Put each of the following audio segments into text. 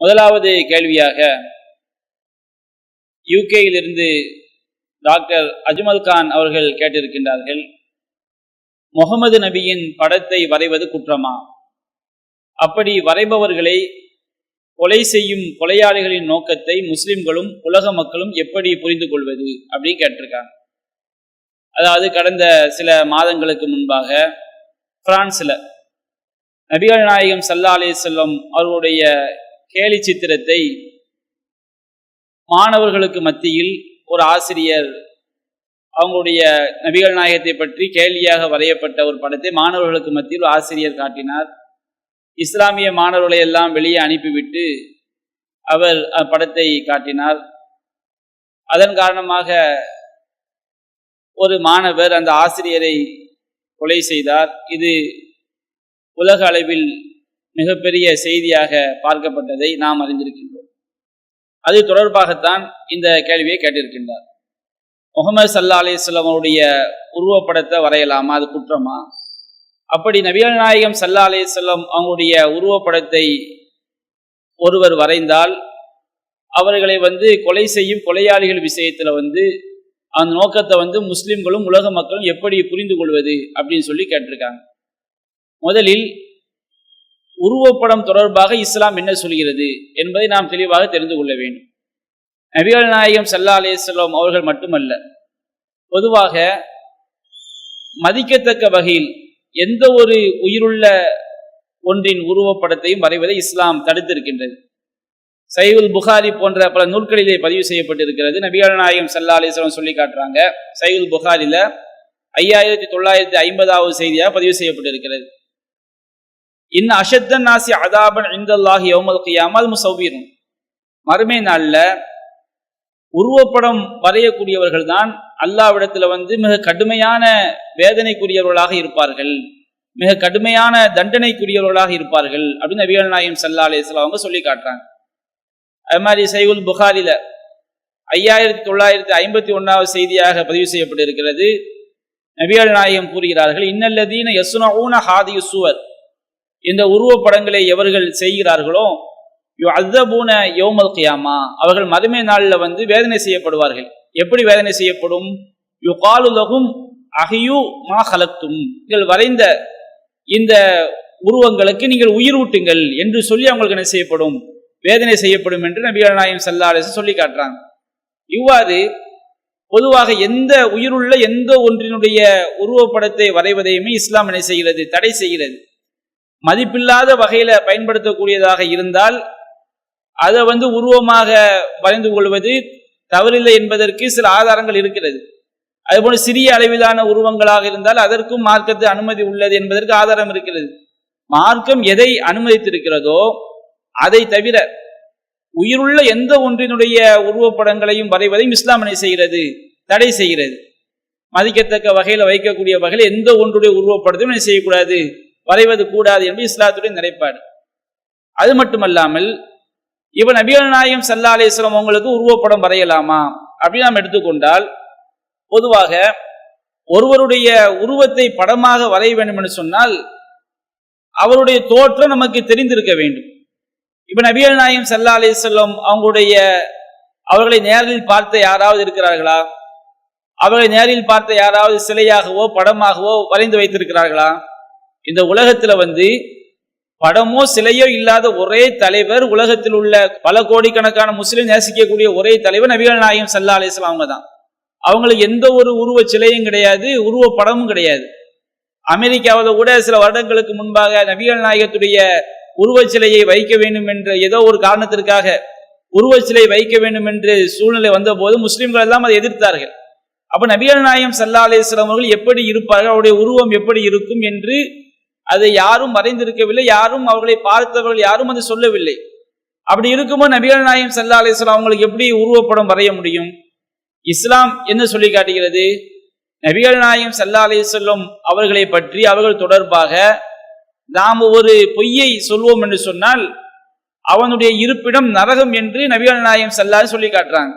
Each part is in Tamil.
முதலாவது கேள்வியாக யூகேயிலிருந்து டாக்டர் அஜ்மல் கான் அவர்கள் கேட்டிருக்கின்றார்கள், முகமது நபியின் படத்தை வரைவது குற்றமா? அப்படி வரைபவர்களை கொலை செய்யும் கொலையாளிகளின் நோக்கத்தை முஸ்லிம்களும் உலக மக்களும் எப்படி புரிந்து கொள்வது அப்படின்னு கேட்டிருக்காங்க. அதாவது கடந்த சில மாதங்களுக்கு முன்பாக பிரான்ஸ்ல நபிகள் நாயகம் ஸல்லல்லாஹு அலைஹி வஸல்லம் அவர்களுடைய கேலி சித்திரத்தை மாணவர்களுக்கு மத்தியில் ஒரு ஆசிரியர் அவங்களுடைய நபிகள் நாயகத்தை பற்றி கேலியாக வரையப்பட்ட ஒரு படத்தை மாணவர்களுக்கு மத்தியில் ஒரு ஆசிரியர் காட்டினார். இஸ்லாமிய மாணவர்களை எல்லாம் வெளியே அனுப்பிவிட்டு அவர் படத்தை காட்டினார். அதன் காரணமாக ஒரு மாணவர் அந்த ஆசிரியரை கொலை செய்தார். இது உலக அளவில் மிகப்பெரிய செய்தியாக பார்க்கப்பட்டதை நாம் அறிந்திருக்கின்றோம். அது தொடர்பாகத்தான் இந்த கேள்வியை கேட்டிருக்கின்றார். முகமது ஸல்லல்லாஹு அலைஹி வஸல்லம் அவருடைய உருவப்படத்தை வரையலாமா, அது குற்றமா? அப்படி நபிகள் நாயகம் ஸல்லல்லாஹு அலைஹி வஸல்லம் அவங்களுடைய உருவப்படத்தை ஒருவர் வரைந்தால் அவர்களை கொலை செய்யும் கொலையாளிகள் விஷயத்துல அந்த நோக்கத்தை முஸ்லிம்களும் உலக மக்களும் எப்படி புரிந்து கொள்வது அப்படின்னு சொல்லி கேட்டிருக்காங்க. முதலில் உருவப்படம் தொடர்பாக இஸ்லாம் என்ன சொல்கிறது என்பதை நாம் தெளிவாக தெரிந்து கொள்ள வேண்டும். நபிகள் நாயகம் ஸல்லல்லாஹு அலைஹி வஸல்லம் அவர்கள் மட்டுமல்ல, பொதுவாக மதிக்கத்தக்க வகையில் எந்த ஒரு உயிருள்ள ஒன்றின் உருவப்படத்தையும் வரைவதை இஸ்லாம் தடுத்திருக்கின்றது. சஹீஹுல் புகாரி போன்ற பல நூல்களிலே பதிவு செய்யப்பட்டிருக்கிறது. நபிகள் நாயகம் ஸல்லல்லாஹு அலைஹி வஸல்லம் சொல்லி காட்டுறாங்க. சஹீஹுல் புகாரில 5950வது செய்தியாக பதிவு செய்யப்பட்டிருக்கிறது. இன்ன அஷத்தன் நாசி அதாபன் இன்தல்லாஹி யௌமல் கியாமல் முஸவ்விரும். மறுமை நாள்ல உருவப்படம் வரையக்கூடியவர்கள் தான் அல்லாஹ்விடத்துல மிக கடுமையான வேதனைக்குரியவர்களாக இருப்பார்கள், மிக கடுமையான தண்டனைக்குரியவர்களாக இருப்பார்கள் அப்படின்னு நபிகள் நாயகம் ஸல்லல்லாஹு அலைஹி வஸல்லம் அவங்க சொல்லி காட்டுறாங்க. அது மாதிரி சஹீஹுல் புகாரில 5951வது செய்தியாக பதிவு செய்யப்பட்டிருக்கிறது. நபிகள் நாயகம் கூறுகிறார்கள், இன்னல்லதீன யஸ்னஊன ஹாதிஹி ஸுவர், இந்த உருவப்படங்களை எவர்கள் செய்கிறார்களோ யுஅzzபூன யௌமல் கியாமா, அவர்கள் மறுமை நாளில் வேதனை செய்யப்படுவார்கள். எப்படி வேதனை செய்யப்படும்? யுகாலு லஹும் அஹ்யூ மா ஹலக்தும், நீங்கள் வரைந்த இந்த உருவங்களுக்கு நீங்கள் உயிரூட்டுங்கள் என்று சொல்லி அவங்களுக்கு என்ன செய்யப்படும்? வேதனை செய்யப்படும் என்று நபிகள் நாயகம் ஸல்லல்லாஹு அலைஹி வஸல்லம் சொல்லி காட்டுறாங்க. இவ்வாறு பொதுவாக எந்த உயிருள்ள எந்த ஒன்றினுடைய உருவப்படத்தை வரைவதையுமே இஸ்லாம் என்ன செய்கிறது? தடை செய்கிறது. மதிப்பில்லாத வகையில பயன்படுத்தக்கூடியதாக இருந்தால் அதை உருவமாக வரைந்து கொள்வது தவறில்லை என்பதற்கு சில ஆதாரங்கள் இருக்கிறது. அதுபோல சிறிய அளவிலான உருவங்களாக இருந்தால் அதற்கும் மார்க்கத்து அனுமதி உள்ளது என்பதற்கு ஆதாரம் இருக்கிறது. மார்க்கம் எதை அனுமதித்திருக்கிறதோ அதை தவிர உயிருள்ள எந்த ஒன்றினுடைய உருவப்படங்களையும் வரைவதையும் இஸ்லாம் என்ன செய்கிறது? தடை செய்கிறது. மதிக்கத்தக்க வகையில வைக்கக்கூடிய வகையில் எந்த ஒன்றுடைய உருவப்படத்தையும் என்ன செய்யக்கூடாது? வரைவது கூடாது என்று இஸ்லாத்துடைய நிலைப்பாடு. அது மட்டுமல்லாமல் இவன் நபிகள் நாயகம் ஸல்லல்லாஹு அலைஹி வஸல்லம் அவங்களுக்கு உருவப்படம் வரையலாமா அப்படின்னு நாம் எடுத்துக்கொண்டால், பொதுவாக ஒருவருடைய உருவத்தை படமாக வரைய வேண்டும் என்று சொன்னால் அவருடைய தோற்றம் நமக்கு தெரிந்திருக்க வேண்டும். இப்ப நபிகள் நாயகம் ஸல்லல்லாஹு அலைஹி வஸல்லம் அவர்களை நேரில் பார்த்த யாராவது இருக்கிறார்களா? அவர்களை நேரில் பார்த்த யாராவது சிலையாகவோ படமாகவோ வரைந்து வைத்திருக்கிறார்களா? இந்த உலகத்துல படமோ சிலையோ இல்லாத ஒரே தலைவர், உலகத்தில் உள்ள பல கோடிக்கணக்கான முஸ்லிம் நேசிக்கக்கூடிய ஒரே தலைவர் நபிகள் நாயகம் ஸல்லல்லாஹு அலைஹி வஸல்லம் அவங்க தான். அவங்களுக்கு எந்த ஒரு உருவ சிலையும் கிடையாது, உருவ படமும் கிடையாது. அமெரிக்காவில் கூட சில வருடங்களுக்கு முன்பாக நபிகள் நாயகத்துடைய உருவச்சிலையை வைக்க வேண்டும் என்ற ஏதோ ஒரு காரணத்திற்காக உருவச்சிலை வைக்க வேண்டும் என்று சூழ்நிலை வந்த போது முஸ்லிம்கள் எல்லாம் அதை எதிர்த்தார்கள். அப்ப நபிகள் நாயகம் ஸல்லல்லாஹு அலைஹி வஸல்லம் அவர்கள் எப்படி இருப்பார்கள், அவருடைய உருவம் எப்படி இருக்கும் என்று அதை யாரும் வரைந்திருக்கவில்லை. யாரும் அவர்களை பார்த்தவர்கள் யாரும் அதை சொல்லவில்லை. அப்படி இருக்கும்போது நபிகள் நாயகம் ஸல்லல்லாஹு அலைஹி வஸல்லம் அவங்களுக்கு எப்படி உருவப்படம் வரைய முடியும்? இஸ்லாம் என்ன சொல்லி காட்டுகிறது? நபிகள் நாயகம் ஸல்லல்லாஹு அலைஹி வஸல்லம் அவர்களை பற்றி அவர்கள் தொடர்பாக நாம் ஒரு பொய்யை சொல்வோம் என்று சொன்னால் அவனுடைய இருப்பிடம் நரகம் என்று நபிகள் நாயகம் ஸல்லல்லாஹு அலைஹி சொல்லி காட்டுறாங்க.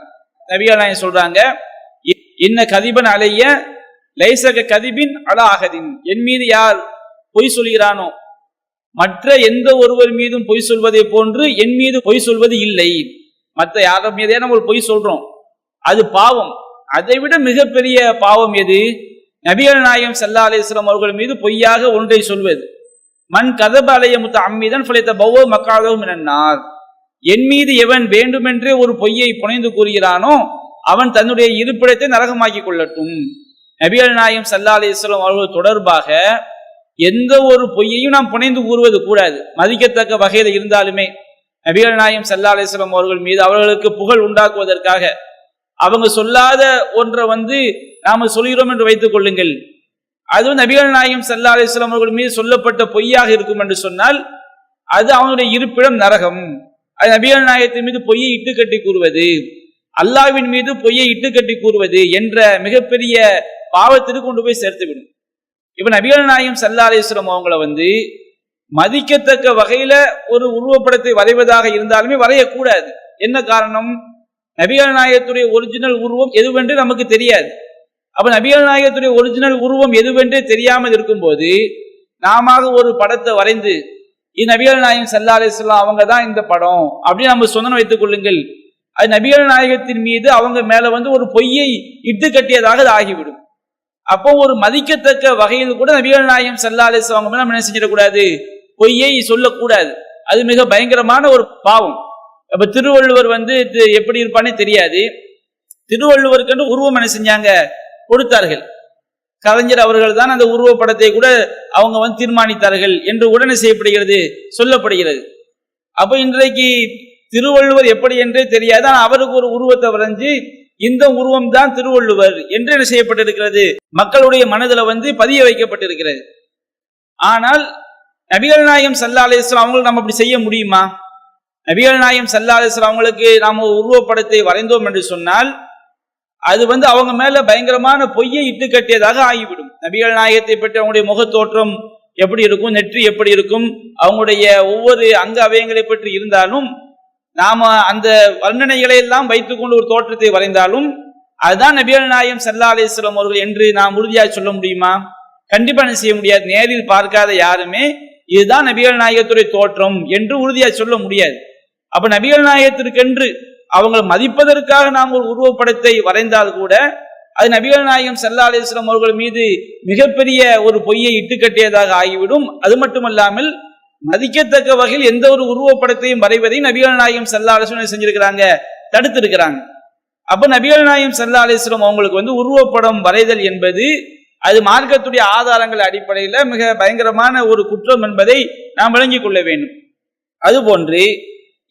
நபிகள் நாயகம் சொல்றாங்க, இன்ன கதிபன் அலைய லைஸக கதிபின் அலா அஹதின், என் மீது யார் பொய் சொல்கிறானோ மற்ற எந்த ஒருவர் மீதும் பொய் சொல்வதை போன்று என் மீது பொய் சொல்வது இல்லை. மற்ற யார மீதே நம்ம பொய் சொல்றோம், அது பாவம். அதை விட மிகப்பெரிய பாவம் எது? நபிகள் நாயகம் ஸல்லல்லாஹு அலைஹி வஸல்லம் அவர்கள் மீது பொய்யாக ஒன்றை சொல்வது. மன் கதப அலைய முத்தஅம்மிதன் ஃபலியதபவ்வ மக்அதஹு மினன் நார். என் மீது எவன் வேண்டுமென்றே ஒரு பொய்யை புனைந்து கூறுகிறானோ அவன் தன்னுடைய இருப்பிடத்தை நரகமாக்கி கொள்ளட்டும். நபிகள் நாயகம் ஸல்லல்லாஹு அலைஹி வஸல்லம் அவர்கள் தொடர்பாக எந்த ஒரு பொய்யையும் நாம் புனைந்து கூறுவது கூடாது, மதிக்கத்தக்க வகையில் இருந்தாலுமே. நபிகள் நாயகம் ஸல்லல்லாஹு அலைஹி வஸல்லம் அவர்கள் மீது அவர்களுக்கு புகழ் உண்டாக்குவதற்காக அவங்க சொல்லாத ஒன்றை நாம சொல்கிறோம் என்று வைத்துக் கொள்ளுங்கள். அது நபிகள் நாயகம் ஸல்லல்லாஹு அலைஹி வஸல்லம் அவர்கள் மீது சொல்லப்பட்ட பொய்யாக இருக்கும் என்று சொன்னால் அது அவனுடைய இருப்பிடம் நரகம். அது நபிகள் நாயகத்தின் மீது பொய்யை இட்டுக்கட்டி கூறுவது, அல்லாஹ்வின் மீது பொய்யை இட்டுக்கட்டி கூறுவது என்ற மிகப்பெரிய பாவத்திற்கு கொண்டு போய் சேர்த்துவிடும். இப்ப நபிகள் நாயகம் ஸல்லல்லாஹு அலைஹி வஸல்லம் அவங்கள மதிக்கத்தக்க வகையில ஒரு உருவப்படத்தை வரைவதாக இருந்தாலுமே வரையக்கூடாது. என்ன காரணம்? நபிகள் நாயகத்துடைய ஒரிஜினல் உருவம் எதுவென்று நமக்கு தெரியாது. அப்ப நபிகள் நாயகத்துடைய ஒரிஜினல் உருவம் எதுவென்றே தெரியாமல் இருக்கும்போது நாம ஒரு படத்தை வரைந்து இது நபிகள் நாயகம் ஸல்லல்லாஹு அலைஹி வஸல்லம் அவங்க தான் இந்த படம் அப்படின்னு நம்ம சொந்தம் வைத்துக் கொள்ளுங்கள். அது நபிகள் நாயகத்தின் மீது அவங்க மேல ஒரு பொய்யை இட்டு கட்டியதாக அது ஆகிவிடும். அப்போ ஒரு மதிக்கத்தக்க வகையில் கூட நபிகள் நாயகம் ஸல்லல்லாஹு அலைஹி வஸல்லம் அவங்க நம்ம என்ன செஞ்சிடக்கூடாது, பொய்யை சொல்லக்கூடாது. அது மிக பயங்கரமான ஒரு பாவம். அப்ப திருவள்ளுவர் எப்படி இருப்பானே தெரியாது. திருவள்ளுவருக்கு உருவம் என்ன செஞ்சாங்க, கொடுத்தார்கள். கலைஞர் அவர்கள் தான் அந்த உருவப்படத்தை கூட அவங்க தீர்மானித்தார்கள் என்று உடனே செய்யப்படுகிறது, சொல்லப்படுகிறது. அப்ப இன்றைக்கு திருவள்ளுவர் எப்படி என்றே தெரியாது, அவருக்கு ஒரு உருவத்தை வரைஞ்சு இந்த உருவம் தான் திருவள்ளுவர் என்று என்ன செய்யப்பட்டிருக்கிறது, மக்களுடைய மனதில் பதிய வைக்கப்பட்டிருக்கிறது. ஆனால் நபிகள் நாயகம் ஸல்லல்லாஹு அலைஹி வஸல்லம் அவங்களுக்கு நம்ம அப்படி செய்ய முடியுமா? நபிகள் நாயகம் ஸல்லல்லாஹு அலைஹி வஸல்லம் அவங்களுக்கு நாம உருவப்படத்தை வரைந்தோம் என்று சொன்னால் அது அவங்க மேல பயங்கரமான பொய்யை இட்டு கட்டியதாக ஆகிவிடும். நபிகள் நாயகத்தை பற்றி அவங்களுடைய முகத்தோற்றம் எப்படி இருக்கும், நெற்றி எப்படி இருக்கும், அவங்களுடைய ஒவ்வொரு அங்க அவயங்களை பற்றி இருந்தாலும் நாம அந்த வர்ணனைகளை எல்லாம் வைத்துக்கொண்டு ஒரு தோற்றத்தை வரைந்தாலும் அதுதான் நபிகள் நாயகம் ஸல்லல்லாஹு அலைஹி வஸல்லம் அவர்கள் என்று நாம் உறுதியாக சொல்ல முடியுமா? கண்டிப்பா செய்ய முடியாது. நேரில் பார்க்காத யாருமே இதுதான் நபிகள் நாயகத்துடைய தோற்றம் என்று உறுதியாக சொல்ல முடியாது. அப்ப நபிகள் நாயகத்திற்கென்று அவங்களை மதிப்பதற்காக நாம் ஒரு உருவப்படத்தை வரைந்தால் கூட அது நபிகள் நாயகம் ஸல்லல்லாஹு அலைஹி வஸல்லம் அவர்கள் மீது மிகப்பெரிய ஒரு பொய்யை இட்டுக்கட்டியதாக ஆகிவிடும். அது மட்டுமல்லாமல் மதிக்கத்தக்க வகையில் எந்த ஒரு உருவப்படத்தையும் வரைவதை நபிகள் நாயகம் ஸல்லல்லாஹு அலைஹி வஸல்லம் செஞ்சிருக்கிறாங்க, தடுத்திருக்கிறாங்க. அப்ப நபிகள் நாயகம் ஸல்லல்லாஹு அலைஹி வஸல்லம் அவங்களுக்கு உருவப்படம் வரைதல் என்பது அது மார்க்கத்துடைய ஆதாரங்கள் அடிப்படையில் மிக பயங்கரமான ஒரு குற்றம் என்பதை நாம் விளங்கிக் கொள்ள வேண்டும். அதுபோன்று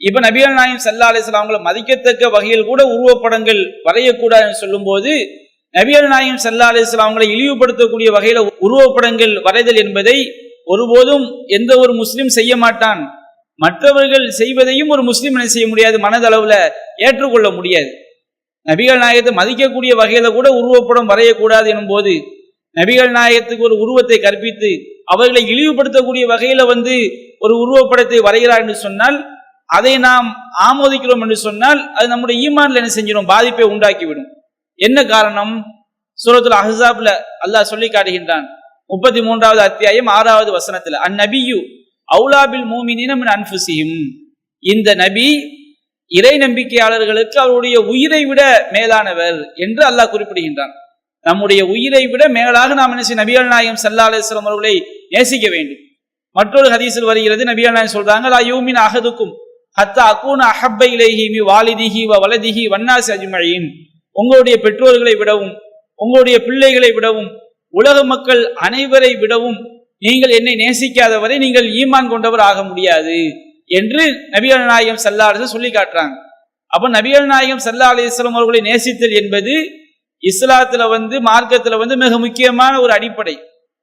இப்ப நபிகள் நாயகம் ஸல்லல்லாஹு அலைஹி வஸல்லம் அவங்களை மதிக்கத்தக்க வகையில் கூட உருவப்படங்கள் வரையக்கூடாதுன்னு சொல்லும் போது நபிகள் நாயகம் ஸல்லல்லாஹு அலைஹி வஸல்லம் அவங்களை இழிவுபடுத்தக்கூடிய வகையில உருவப்படங்கள் வரைதல் என்பதை ஒருபோதும் எந்த ஒரு முஸ்லிம் செய்ய மாட்டான். மற்றவர்கள் செய்வதையும் ஒரு முஸ்லிம் என்ன செய்ய முடியாது, மனதளவுல ஏற்றுக்கொள்ள முடியாது. நபிகள் நாயகத்தை மதிக்கக்கூடிய வகையில கூட உருவப்படம் வரையக்கூடாது எனும் போது நபிகள் நாயகத்துக்கு ஒரு உருவத்தை கற்பித்து அவர்களை இழிவுபடுத்தக்கூடிய வகையில ஒரு உருவப்படத்தை வரைகிறார் என்று சொன்னால் அதை நாம் ஆமோதிக்கிறோம் என்று சொன்னால் அது நம்முடைய ஈமான்ல என்ன செஞ்சிடும், பாதிப்பை உண்டாக்கிவிடும். என்ன காரணம்? சூரத்துல் அஹ்ஸாப்ல அல்லாஹ் சொல்லி காட்டுகின்றான் 33வது அத்தியாயம் 6வது வசனத்துல, அந்நபியு அவுலா பில் மூமினீன மின் அன்ஃபுஸிஹிம். இந்த நபி இறை நம்பிக்கையாளர்களுக்கு அவருடைய உயிரை விட மேலானவர் என்று அல்லாஹ் குறிப்பிடுகின்றான். நம்முடைய உயிரை விட மேலாக நாம் என்ன செய்ய, நபிகள் நாயகம் ஸல்லல்லாஹு அலைஹி வஸல்லம் அவர்களை நேசிக்க வேண்டும். மற்றொரு ஹதீஸில் வருகிறது, நபிகள் நாயகம் சொல்றாங்க, லா யூமின் அஹதுக்கும் ஹத்தா அகூன அஹப்ப இலைஹி மின் வாலிதிஹி வ வலதிஹி வன்னாஸ் அஜ்மஈன். உங்களுடைய பெற்றோர்களை விடவும் உங்களுடைய பிள்ளைகளை விடவும் உலக மக்கள் அனைவரை விடவும் நீங்கள் என்னை நேசிக்காதவரை நீங்கள் ஈமான் கொண்டவர் ஆக முடியாது என்று நபிகள் நாயகம் ஸல்லல்லாஹு அலைஹி வஸல்லம் சொல்லி காட்டுறாங்க. அப்ப நபிகள் நாயகம் ஸல்லல்லாஹு அலைஹி வஸல்லம் அவர்களை நேசித்தல் என்பது இஸ்லாத்துல மார்க்கத்துல மிக முக்கியமான ஒரு அடிப்படை.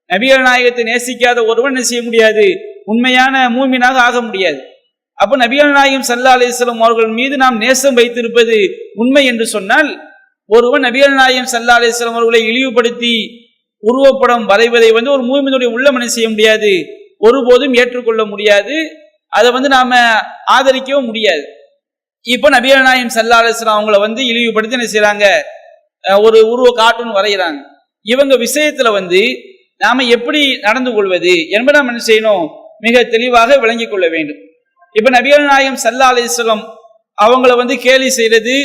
நபிகள் நாயகத்தை நேசிக்காத ஒருவன் என்ன செய்ய முடியாது, உண்மையான மூமினாக ஆக முடியாது. அப்ப நபிகள் நாயகம் ஸல்லல்லாஹு அலைஹி வஸல்லம் அவர்கள் மீது நாம் நேசம் வைத்திருப்பது உண்மை என்று சொன்னால் ஒருவன் நபிகள் நாயகம் ஸல்லல்லாஹு அலைஹி வஸல்லம் அவர்களை இழிவுபடுத்தி உருவப்படம் வரைவதை ஒரு மூமினுடைய உள்ளம் என்ன செய்ய முடியாது, ஒருபோதும் ஏற்றுக்கொள்ள முடியாது. அதை நாம ஆதரிக்கவும் முடியாது. இப்ப நபிகள் நாயகம் ஸல்லல்லாஹு அலைஹி வஸல்லம் அவங்களை இழிவுபடுத்தி என்ன செய்யறாங்க, ஒரு உருவ கார்ட்டூன் வரைகிறாங்க. இவங்க விஷயத்துல நாம எப்படி நடந்து கொள்வது என்பதை நாம் என்ன செய்யணும், மிக தெளிவாக விளங்கிக் கொள்ள வேண்டும். இப்ப நபிகள் நாயகம் ஸல்லல்லாஹு அலைஹி வஸல்லம் அவங்கள கேலி செய்யறது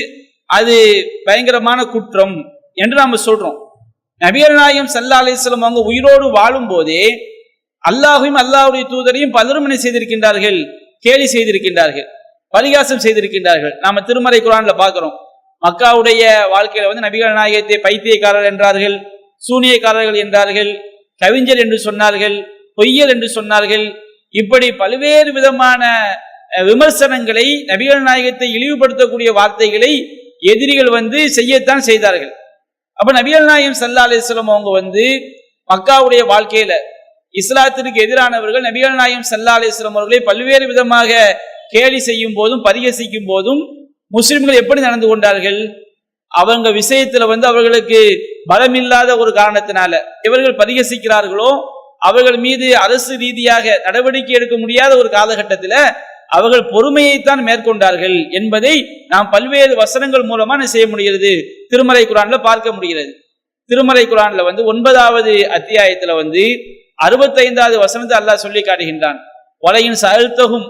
அது பயங்கரமான குற்றம் என்று நாம சொல்றோம். நபிகள் நாயகம் ஸல்லல்லாஹு அலைஹி வஸல்லம் அவங்க உயிரோடு வாழும் போதே அல்லாஹையும் அல்லாஹ்வுடைய தூதரையும் பலரும் என்ன செய்திருக்கின்றார்கள், கேலி செய்திருக்கின்றார்கள், பரிகாசம் செய்திருக்கின்றார்கள். நாம திருமறை குர்ஆன்ல பார்க்கிறோம். மக்காவுடைய வாழ்க்கையில நபிகள் நாயகத்தை பைத்தியக்காரர் என்றார்கள், சூனியக்காரர்கள் என்றார்கள், கவிஞர் என்று சொன்னார்கள், பொய்யர் என்று சொன்னார்கள். இப்படி பல்வேறு விதமான விமர்சனங்களை, நபிகள் நாயகத்தை இழிவுபடுத்தக்கூடிய வார்த்தைகளை எதிரிகள் செய்யத்தான் செய்தார்கள். அப்ப நபிகள் நாயகம் ஸல்லல்லாஹு அலைஹி வஸல்லம் அவங்க மக்காவுடைய வாழ்க்கையில இஸ்லாத்திற்கு எதிரானவர்கள் நபிகள் நாயகம் ஸல்லல்லாஹு அலைஹி வஸல்லம் அவர்களை பல்வேறு விதமாக கேலி செய்யும் போதும் பரிகசிக்கும் போதும் முஸ்லிம்கள் எப்படி நடந்து கொண்டார்கள்? அவங்க விஷயத்துல அவர்களுக்கு பலமில்லாத ஒரு காரணத்தினால இவர்கள் பரிகசிக்கிறார்களோ அவர்கள் மீது அரசு ரீதியாக நடவடிக்கை எடுக்க முடியாத ஒரு காலகட்டத்தில் அவர்கள் பொறுமையைத்தான் மேற்கொண்டார்கள் என்பதை நாம் பல்வேறு வசனங்கள் மூலமா செய்ய முடிகிறது. திருமறை குர்ஆன்ல பார்க்க முடிகிறது. திருமறை குர்ஆன்ல 9வது அத்தியாயத்துல 65வது வசனத்தை அல்லாஹ் சொல்லி காட்டுகின்றான். வலையின் சஅல்தஹும்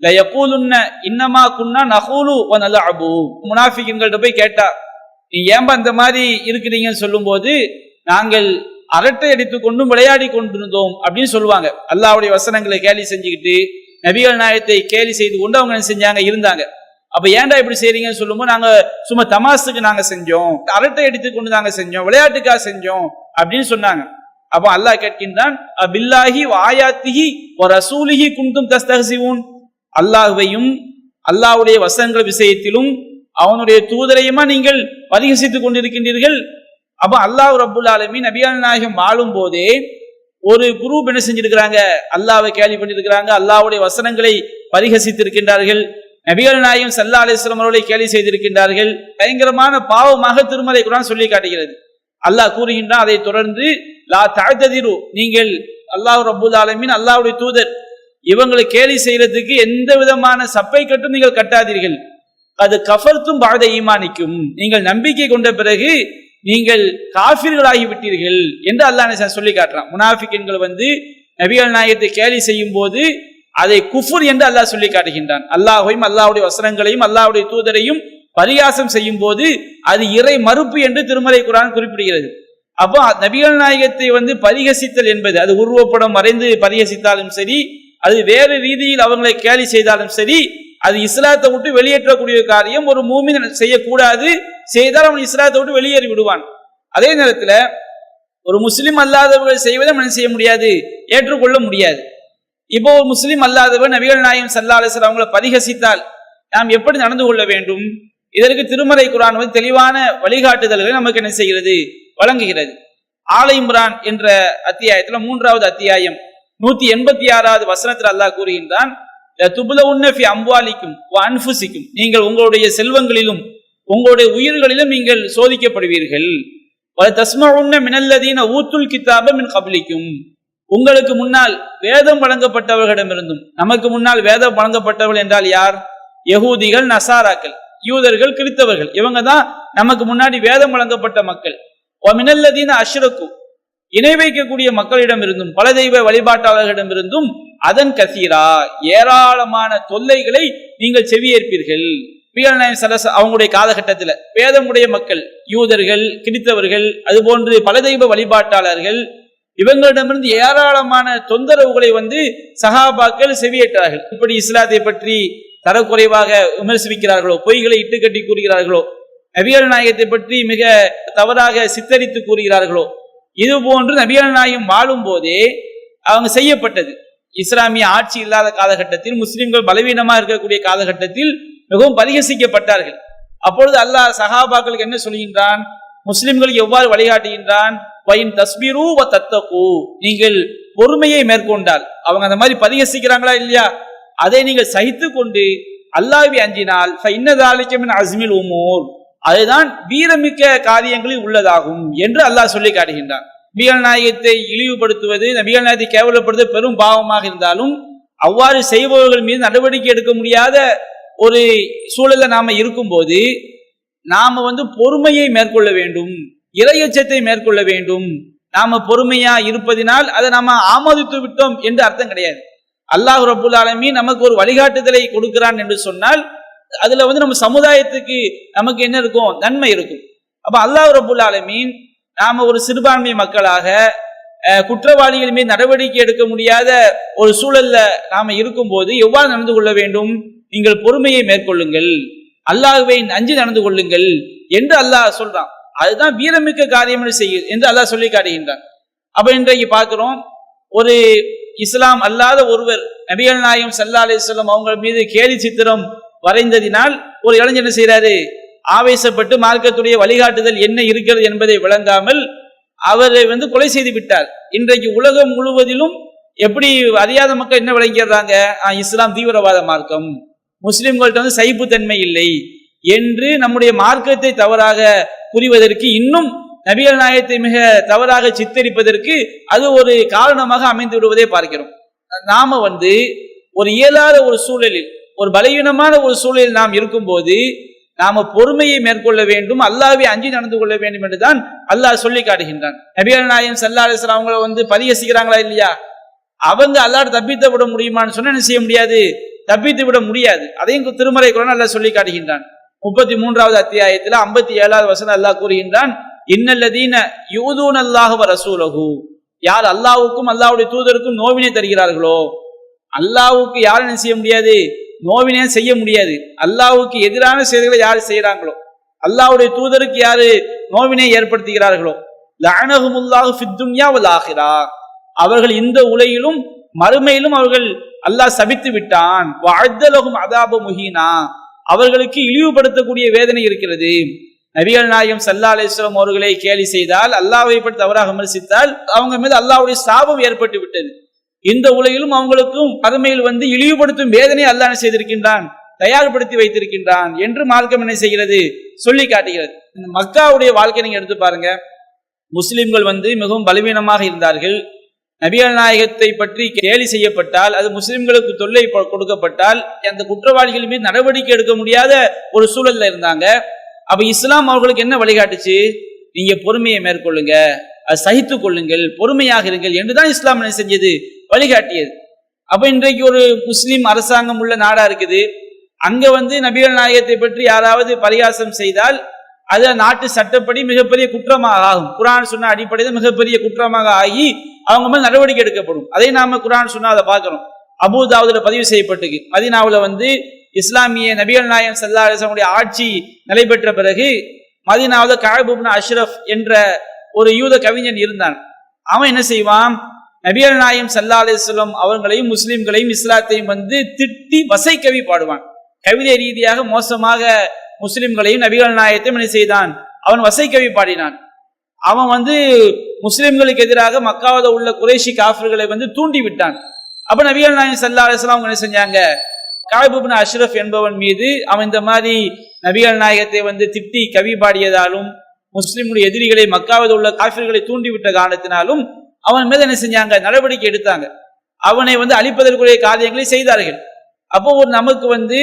லயகூலுன்ன இன்னமா குன்னா நகூலு வ நலஅபு. முனாஃபிகீன்கள்ட்ட போய் கேட்டா நீ ஏன்பா இந்த மாதிரி இருக்கிறீங்கன்னு சொல்லும் போது நாங்கள் அரட்டை அடித்துக் கொண்டும் விளையாடி கொண்டிருந்தோம் அப்படின்னு சொல்லுவாங்க. அல்லாஹ்வுடைய வசனங்களை கேலி செஞ்சுக்கிட்டு நபிகள் நாயகத்தை கேலி செய்து கொண்டு அவங்க என்ன செஞ்சாங்க இருந்தாங்க. அப்ப ஏன்டா இப்படி செய்றீங்கன்னு சொல்லும்போது நாங்க சும்மா தமாசுக்கு நாங்க செஞ்சோம், அரட்டை அடித்துக் கொண்டு நாங்க செஞ்சோம், விளையாட்டுக்காக செஞ்சோம் அப்படின்னு சொன்னாங்க. அப்போ அல்லாஹ் கேட்கின்றான், பில்லாஹி வ ஆயாத்திஹி வ ரசூலிஹி குன்தும் தஸ்தஹ்சிஊன். அல்லாஹ்வையும் அல்லாஹ்வுடைய வசனங்கள் விஷயத்திலும் அவனுடைய தூதரையுமா நீங்கள் பரிகசித்துக் கொண்டிருக்கின்றீர்கள். அப்ப அல்லாஹ் ரப்புல் ஆலமீன் நபிகள் நாயகம் வாழும் போதே ஒரு குரூப் என்ன செஞ்சிருக்கிறாங்க, அல்லாஹ்வை கேலி பண்ணியிருக்கிறாங்க, அல்லாஹ்வுடைய வசனங்களை பரிகசித்திருக்கின்றார்கள், நபிகள் நாயகம் ஸல்லல்லாஹு அலைஹி வஸல்லம் அவர்களை கேலி செய்திருக்கின்றார்கள். பயங்கரமான பாவமாக திருமறை குர்ஆன் சொல்லி காட்டுகிறது. அல்லாஹ் கூறுகின்றான், அதை தொடர்ந்து லா தஅததிரு, நீங்கள் அல்லாஹ் ரப்புல் ஆலமீன் அல்லாஹ்வுடைய தூதர் இவங்களை கேலி செய்யறதுக்கு எந்த விதமான சப்பை கட்டும் நீங்கள் கட்டாதீர்கள். அது கஃபர்த்தும் பாத ஈமானிக்கும், நீங்கள் நம்பிக்கை கொண்ட பிறகு நீங்கள் காஃபிர்களாகி விட்டீர்கள் என்று அல்லாஹ் சொல்லி காட்டுறான். முனாஃபிகீன்கள் நபிகள் நாயகத்தை கேலி செய்யும் போது அதை குஃபுர் என்று அல்லாஹ் சொல்லி காட்டுகின்றான். அல்லாஹ்வையும் அல்லாஹ்வுடைய வசனங்களையும் அல்லாஹ்வுடைய தூதரையும் பரிகாசம் செய்யும் போது அது இறை மறுப்பு என்று திருமறை குர்ஆன் குறிப்பிடுகிறது. அப்போ நபிகள் நாயகத்தை பரிகசித்தல் என்பது அது உருவப்படம் வரைந்து பரிகசித்தாலும் சரி, அது வேறு ரீதியில் அவங்களை கேலி செய்தாலும் சரி, அது இஸ்லாத்தை விட்டு வெளியேற்றக்கூடிய காரியம். ஒரு மூமின் செய்யக்கூடாது, செய்தால் அவன் இஸ்லாத்தை விட்டு வெளியேறி விடுவான். அதே நேரத்தில் ஒரு முஸ்லிம் அல்லாதவர்கள் செய்வதை மன செய்ய முடியாது, ஏற்றுக்கொள்ள முடியாது. இப்போ ஒரு முஸ்லிம் அல்லாதவர் நபிகள் நாயகம் ஸல்லல்லாஹு அலைஹி வஸல்லம் அவங்களை பரிகசித்தால் நாம் எப்படி நடந்து கொள்ள வேண்டும்? இதற்கு திருமறை குர்ஆன் தெளிவான வழிகாட்டுதல்களை நமக்கு என்ன செய்கிறது, வழங்குகிறது. ஆல இம்ரான் என்ற அத்தியாயத்தில் 3வது அத்தியாயம் 186வது வசனத்தில் அல்லாஹ் கூறுகின்றான், துபுலவுன்ன ஃபி அம்வாலிக்கும் வ அன்ஃபுசிக்கும், நீங்கள் உங்களுடைய செல்வங்களிலும் உங்களுடைய உயிர்களிலும் நீங்கள் சோதிக்கப்படுவீர்கள். வ தஸ்மஉன்ன மினல்லதீன ஊத்துல் கிதாப மின் கப்லிக்கும், உங்களுக்கு முன்னால் வேதம் வழங்கப்பட்டவர்களிடமிருந்தும். நமக்கு முன்னால் வேதம் வழங்கப்பட்டவர்கள் என்றால் யார்? யகூதிகள், நசாராக்கள், யூதர்கள், கிறிஸ்தவர்கள். இவங்க தான் நமக்கு முன்னாடி வேதம் வழங்கப்பட்ட மக்கள். வ மினல்லதீன அஷ்ரகு, இணை வைக்கக்கூடிய மக்களிடம் இருந்தும் பல தெய்வ வழிபாட்டாளர்களிடமிருந்தும் அதன் கசீரா, ஏராளமான தொல்லைகளை நீங்கள் செவியேற்பீர்கள். அவங்களுடைய காலகட்டத்தில் வேதமுடைய மக்கள், யூதர்கள், கிறிஸ்தவர்கள், அதுபோன்று பல தெய்வ வழிபாட்டாளர்கள், இவங்களிடமிருந்து ஏராளமான தொந்தரவுகளை சஹாபாக்கள் செவியேற்றார்கள். இப்படி இஸ்லாத்தை பற்றி தரக்குறைவாக விமர்சிக்கிறார்களோ, பொய்களை இட்டுக்கட்டி கூறுகிறார்களோ, நபிகள் நாயகத்தை பற்றி மிக தவறாக சித்தரித்து கூறுகிறார்களோ, இது போன்று நபிகள் நாயகம் வாழும் போதே அவங்க செய்யப்பட்டது. இஸ்லாமிய ஆட்சி இல்லாத காலகட்டத்தில், முஸ்லிம்கள் பலவீனமா இருக்கக்கூடிய காலகட்டத்தில் மிகவும் பரிகசிக்கப்பட்டார்கள். அப்பொழுது அல்லாஹ் சஹாபாக்களுக்கு என்ன சொல்கின்றான், முஸ்லிம்களுக்கு எவ்வாறு வழிகாட்டுகின்றான்? தஸ்பீரு வ தத்தகு, நீங்கள் பொறுமையை மேற்கொண்டால், அவங்க அந்த மாதிரி பரிகசிக்கிறாங்களா இல்லையா, அதை நீங்கள் சகித்து கொண்டு அல்லாஹ்வை அஞ்சினால் அஸ்மில் உமூர், அதுதான் வீரமிக்க காரியங்களில் உள்ளதாகும் என்று அல்லாஹ் சொல்லி காட்டுகின்றான். நபிகள் நாயகத்தை இழிவுபடுத்துவது, நபிகள் நாயகத்தை கேவலப்படுத்துவது பெரும் பாவமாக இருந்தாலும் அவ்வாறு செய்பவர்கள் மீது நடவடிக்கை எடுக்க முடியாத ஒரு சூழல்ல நாம இருக்கும்போது நாம பொறுமையை மேற்கொள்ள வேண்டும், இறையச்சத்தை மேற்கொள்ள வேண்டும். நாம பொறுமையா இருப்பதினால் அதை நாம ஆமோதித்து விட்டோம் என்று அர்த்தம் கிடையாது. அல்லாஹ் ரப்புல் ஆலமீன் நமக்கு ஒரு வழிகாட்டுதலை கொடுக்கிறான் என்று சொன்னால் அதுல வந்து நம்ம சமுதாயத்துக்கு நமக்கு என்ன இருக்கும், நன்மை இருக்கும். அப்ப அல்லாஹ் ரப்புல் ஆலமீன் நாம ஒரு சிறுபான்மை மக்களாக குற்றவாளிகள் மீது நடவடிக்கை எடுக்க முடியாத ஒரு சூழல்ல நாம இருக்கும் போது எவ்வாறு நடந்து கொள்ள வேண்டும்? நீங்கள் பொறுமையை மேற்கொள்ளுங்கள், அல்லாஹ்வை அஞ்சி நடந்து கொள்ளுங்கள் என்று அல்லாஹ் சொல்றான். அதுதான் வீரமிக்க காரியம் என்று அல்லாஹ் சொல்லி காட்டுகின்றான். அப்ப இன்றைக்கு பார்க்கிறோம், ஒரு இஸ்லாம் அல்லாத ஒருவர் நபிகள் நாயகம் ஸல்லல்லாஹு அலைஹி வஸல்லம் அவங்க மீது கேலி சித்திரம் வரைந்ததினால் ஒரு இளைஞர் என்ன செய்யறாரு, ஆவேசப்பட்டு மார்க்கத்துடைய வழிகாட்டுதல் என்ன இருக்கிறது என்பதை விளங்காமல் அவரை வந்து கொலை செய்து விட்டார். இன்றைக்கு உலகம் முழுவதிலும் எப்படி அறியாத மக்கள் என்ன விளங்கிறாங்க, இஸ்லாம் தீவிரவாத மார்க்கம், முஸ்லிம்கள்ட்ட வந்து சகிப்புத்தன்மை இல்லை என்று நம்முடைய மார்க்கத்தை தவறாக புரிவதற்கு, இன்னும் நபிகள் நாயகத்தை மிக தவறாக சித்தரிப்பதற்கு அது ஒரு காரணமாக அமைந்து விடுவதை பார்க்கிறோம். நாம வந்து ஒரு இயலாத ஒரு சூழலில், ஒரு பலவீனமான ஒரு சூழலில் நாம் இருக்கும் போது நாம பொறுமையை மேற்கொள்ள வேண்டும், அல்லாஹ்வை அஞ்சி நடந்து கொள்ள வேண்டும் என்றுதான் அல்லாஹ் சொல்லி காட்டுகின்றான். நபிகள் நாயகம் ஸல்லல்லாஹு அலைஹி வஸல்லம் அவங்களை வந்து பரிகசிக்கிறாங்களா இல்லையா? அவங்க அல்லாஹ் தப்பித்து விட முடியுமான்னு சொன்னா என்ன செய்ய முடியாது, தப்பித்து விட முடியாது. அதையும் திருமறை குர்ஆன் அல்லாஹ் சொல்லி காட்டுகின்றான். 33வது அத்தியாயத்தில் 57வது வசனம் அல்லாஹ் கூறுகின்றான், இன்னல்லதீன யூதூனல்லாஹ வ ரசூலஹு, யார் அல்லாஹ்வுக்கும் அல்லாஹ்வுடைய தூதருக்கும் நோவினை தருகிறார்களோ, அல்லாஹ்வுக்கு யாரும் என்ன செய்ய முடியாது, நோவினை செய்ய முடியாது. அல்லாஹ்வுக்கு எதிரான செயல்களை யார் செய்யறாங்களோ, அல்லாஹ்வுடைய தூதருக்கு யாரு நோவினை ஏற்படுத்துகிறார்களோ, லஅனஹுமுல்லாஹு ஃபித் துன்யா வல் ஆখিরা, அவர்கள் இந்த உலகிலும் மறுமையிலும் அவர்கள் அல்லாஹ் சபித்து விட்டான். வஅத்தலஹும் அதாப முஹீனா, அவர்களுக்கு இழிவுபடுத்தக்கூடிய வேதனை இருக்கிறது. நபிகள் நாயகம் ஸல்லல்லாஹு அலைஹி வஸல்லம் அவர்களை கேலி செய்தால், அல்லாஹ்வை பற்றி தவறாக விமர்சித்தால் அவங்க மீது அல்லாஹ்வுடைய சாபம் ஏற்பட்டு விட்டது. இந்த உலகிலும் அவங்களுக்கும் மறுமையில் வந்து இழிவுபடுத்தும் வேதனை அல்லாஹ் என்ன செய்திருக்கின்றான், தயார்படுத்தி வைத்திருக்கின்றான் என்று மார்க்கம் என்ன செய்கிறது, சொல்லி காட்டுகிறது. இந்த மக்காவுடைய வாழ்க்கை நீங்க எடுத்து பாருங்க. முஸ்லிம்கள் வந்து மிகவும் பலவீனமாக இருந்தார்கள். நபிகள் நாயகத்தை பற்றி கேலி செய்யப்பட்டால், அது முஸ்லிம்களுக்கு தொல்லை கொடுக்கப்பட்டால், அந்த குற்றவாளிகள் மீது நடவடிக்கை எடுக்க முடியாத ஒரு சூழல்ல இருந்தாங்க. அப்ப இஸ்லாம் அவர்களுக்கு என்ன வழிகாட்டுச்சு, நீங்க பொறுமையை மேற்கொள்ளுங்க, அது சகித்துக் கொள்ளுங்கள், பொறுமையாக இருங்கள் என்றுதான் இஸ்லாம் என்ன செஞ்சது, வழிகாட்டியது. அப்ப இன்றைக்கு ஒரு முஸ்லிம் அரசாங்கம் உள்ள நாடா இருக்குது, அங்க வந்து நபிகள் நாயகத்தை பற்றி யாராவது பரிகாசம் செய்தால் அது நாட்டு சட்டப்படி மிகப்பெரிய குற்றமாக ஆகும். குர்ஆன் சொன்ன அடிப்படையில் மிகப்பெரிய குற்றமாக ஆகி அவங்க மேல் நடவடிக்கை எடுக்கப்படும். அதை நாம குர்ஆன் சொன்னா அதை பார்க்கிறோம். அபூ தாவூதுல பதிவு செய்யப்பட்டிருக்கு. மதீனாவுல வந்து இஸ்லாமிய நபிகள் நாயகம் ஸல்லல்லாஹு அலைஹி வஸல்லம் ஆட்சி நடைபெற்ற பிறகு மதீனாவுல கஅப் இப்னு அஷ்ரஃப் என்ற ஒரு யூத கவிஞன் இருந்தான். அவன் என்ன செய்வான், நபிகள் நாயகம் ஸல்லல்லாஹு அலைஹி வஸல்லம் அவர்களையும் முஸ்லிம்களையும் இஸ்லாத்தையும் வந்து திட்டி வசை கவி பாடுவான். கவிதை ரீதியாக மோசமாக முஸ்லிம்களையும் நபிகள் நாயகத்தையும் என்ன செய்தான், அவன் வசை கவி பாடினான். அவன் வந்து முஸ்லிம்களுக்கு எதிராக மக்காவில் உள்ள குறைஷி காஃபிர்களை வந்து தூண்டி விட்டான். அப்ப நபிகள் நாயகம் ஸல்லல்லாஹு அலைஹி வஸல்லம் அவங்க என்ன செஞ்சாங்க, கஅப் இப்னு அஷ்ரஃப் என்பவன் மீது அவன் இந்த மாதிரி நபிகள் நாயகத்தை வந்து திட்டி கவி பாடியதாலும், முஸ்லிம்களுடைய எதிரிகளை மக்காவில் உள்ள காஃபிர்களை தூண்டிவிட்ட காரணத்தினாலும் அவன் மீது என்ன செஞ்சாங்க, நடவடிக்கை எடுத்தாங்க. அவனை வந்து அழிப்பதற்குரிய காரியங்களை செய்தார்கள். அப்போ ஒரு நமக்கு வந்து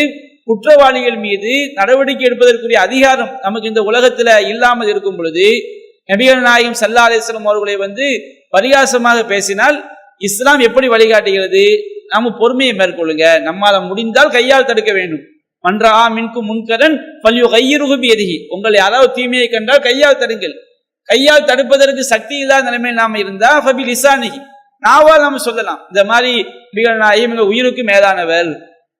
குற்றவாளிகள் மீது நடவடிக்கை எடுப்பதற்குரிய அதிகாரம் நமக்கு இந்த உலகத்துல இல்லாமல் இருக்கும் பொழுது, நபிகள் நாயகம் ஸல்லல்லாஹு அலைஹி வஸல்லம் அவர்களை வந்து பரிகாசமாக பேசினால் இஸ்லாம் எப்படி வழிகாட்டுகிறது, நாம பொறுமையை மேற்கொள்ளுங்க, நம்மால முடிந்தால் கையால் தடுக்க வேண்டும். மன்றா மின்கும் முன்கரன் ஃபல்யுகையிருஹு பியதிஹி, உங்களை யாராவது தீமையை கண்டால் கையால் தடுங்கள். கையால் தடுப்பதற்கு சக்தி இல்லாத நிலைமையில் நாம இருந்தா ஃபபி லிசானிஹி, நாவால் நாம சொல்லலாம், இந்த மாதிரி நபிகள் நாயகம் உயிருக்கு மேலானவர்,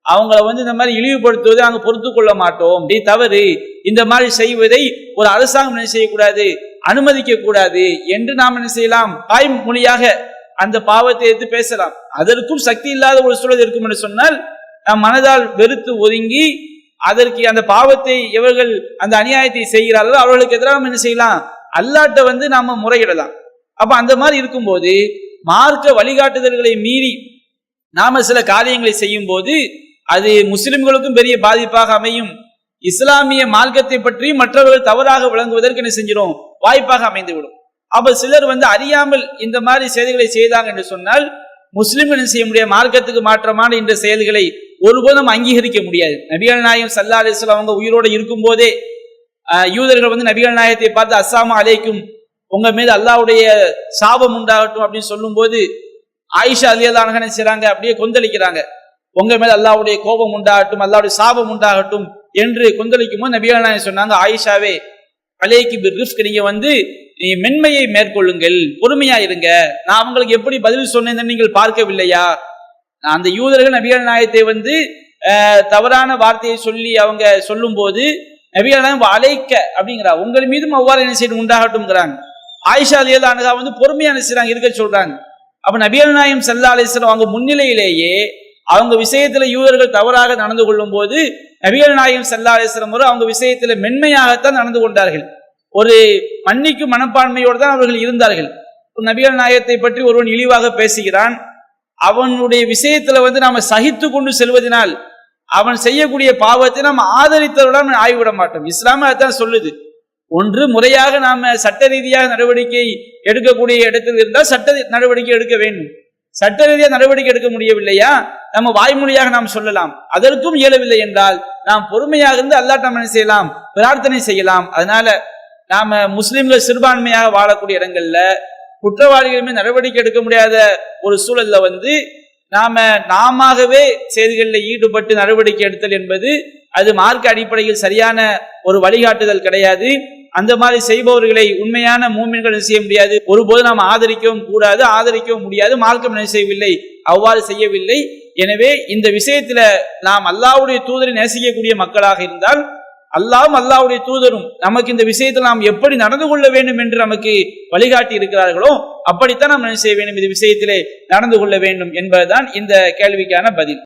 அவங்கள வந்து இந்த மாதிரி இழிவுபடுத்துவதை நாங்க பொறுத்து கொள்ள மாட்டோம், தவறு, இந்த மாதிரி செய்வதை ஒரு அரசாங்கம் என்ன செய்யக்கூடாது, அனுமதிக்க கூடாது என்று நாம் என்ன செய்யலாம், தாய்மொழியாக அந்த பாவத்தை எடுத்து பேசலாம். அதற்கும் சக்தி இல்லாத ஒரு சூழல் இருக்கும் என்று சொன்னால் நாம் மனதால் வெறுத்து ஒதுங்கி அதற்கு அந்த பாவத்தை எவர்கள் அந்த அநியாயத்தை செய்கிறார்களோ அவர்களுக்கு எதிராக என்ன செய்யலாம், அல்லாட்ட வந்து நாம முறையிடலாம். அப்ப அந்த மாதிரி இருக்கும்போது மார்க்க வழிகாட்டுதல்களை மீறி நாம சில காரியங்களை செய்யும் போது அது முஸ்லிம்களுக்கும் பெரிய பாதிப்பாக அமையும். இஸ்லாமிய மார்க்கத்தை பற்றி மற்றவர்கள் தவறாக விளங்குவதற்கு என்ன செஞ்சிடும், வாய்ப்பாக அமைந்துவிடும். அப்ப சிலர் வந்து அறியாமல் இந்த மாதிரி செயல்களை செய்தாங்க என்று சொன்னால் முஸ்லிம்கள் என்ன செய்ய முடியாது, மார்க்கத்துக்கு மாற்றமான இந்த செயல்களை ஒருபோதும் அங்கீகரிக்க முடியாது. நபிகள் நாயகம் ஸல்லல்லாஹு அலைஹி வஸல்லம் அவங்க உயிரோடு இருக்கும் போதே யூதர்கள் வந்து நபிகள் நாயகத்தை பார்த்து அஸ்ஸலாமு அலைக்கும், உங்க மீது அல்லாஹ்வுடைய சாபம் உண்டாகட்டும் அப்படின்னு சொல்லும் போது ஆயிஷா ரலியல்லாஹு அன்ஹா செய்றாங்க, அப்படியே கொந்தளிக்கிறாங்க. உங்க மேல அல்லாஹ்வுடைய கோபம் உண்டாகட்டும், அல்லாஹ்வுடைய சாபம் உண்டாகட்டும் என்று கொந்தளிக்கும் போது நபிகள் நாயகம் சொன்னாங்க, ஆயிஷாவே அலைக்கி பிர்ரிஃப்க், நீ மென்மையை மேற்கொள்ளுங்கள், பொறுமையா இருங்க. நான் அவங்களுக்கு எப்படி பதில் சொன்னேன் நீங்கள் பார்க்கவில்லையா? அந்த யூதர்கள் நபிகள் நாயகத்தை தவறான வார்த்தையை சொல்லி அவங்க சொல்லும் போது நபிகள் நாயகம் அலைக்க அப்படிங்கிறா, உங்கள் மீதும் அவ்வாறு என்ன செய்து உண்டாகட்டும்ங்கிறாங்க. ஆயிஷா ரலியல்லாஹு அன்ஹா பொறுமையா செய்றாங்க, இருக்க சொல்றாங்க. அப்ப நபிகள் நாயகம் ஸல்லல்லாஹு அலைஹி வஸல்லம் அவங்க முன்னிலையிலேயே அவங்க விஷயத்துல யூதர்கள் தவறாக நடந்து கொள்ளும் போது நபிகள் நாயகம் ஸல்லல்லாஹு அலைஹி வஸல்லம் அவங்க விஷயத்துல மென்மையாகத்தான் நடந்து கொண்டார்கள். ஒரு மன்னிக்கும் மனப்பான்மையோடு தான் அவர்கள் இருந்தார்கள். நபிகள் நாயகத்தை பற்றி ஒருவன் இழிவாக பேசுகிறான், அவனுடைய விஷயத்துல நாம சகித்து கொண்டு செல்வதனால் அவன் செய்யக்கூடிய பாவத்தை நாம் ஆதரித்தவர்களால் ஆய்விட மாட்டோம். இஸ்லாமே அதான் சொல்லுது. ஒன்று, முறையாக நாம சட்ட ரீதியாக நடவடிக்கை எடுக்கக்கூடிய இடத்தில் இருந்தால் சட்ட நடவடிக்கை எடுக்க வேண்டும். சட்ட ரீதியாக நடவடிக்கை எடுக்க முடியவில்லையா, நம்ம வாய்மொழியாக நாம் சொல்லலாம். அதற்கும் இயலவில்லை என்றால் நாம் பொறுமையாக இருந்து அல்லாஹ் நாம் என்ன செய்யலாம், பிரார்த்தனை செய்யலாம். அதனால நாம முஸ்லிம்கள் சிறுபான்மையாக வாழக்கூடிய இடங்கள்ல குற்றவாளிகளுமே நடவடிக்கை எடுக்க முடியாத ஒரு சூழல்ல நாமவே செய்திகளில் ஈடுபட்டு நடவடிக்கை எடுத்தல் என்பது அது மார்க்க அடிப்படையில் சரியான ஒரு வழிகாட்டுதல் கிடையாது. அந்த மாதிரி செய்பவர்களை உண்மையான மூமின்கள் செய்ய முடியாது. ஒருபோது நாம் ஆதரிக்கவும் கூடாது, ஆதரிக்கவும் முடியாது. மார்க்கம் என்ன செய்யவில்லை, அவ்வாறு செய்யவில்லை. எனவே இந்த விஷயத்துல நாம் அல்லாஹ்வுடைய தூதரை நேசிக்கக்கூடிய மக்களாக இருந்தால் அல்லாஹ்வும் அல்லாஹ்வுடைய தூதரும் நமக்கு இந்த விஷயத்தில் நாம் எப்படி நடந்து கொள்ள வேண்டும் என்று நமக்கு வழிகாட்டி இருக்கிறார்களோ அப்படித்தான் நாம் என்ன செய்ய வேண்டும், இந்த விஷயத்திலே நடந்து கொள்ள வேண்டும் என்பதுதான் இந்த கேள்விக்கான பதில்.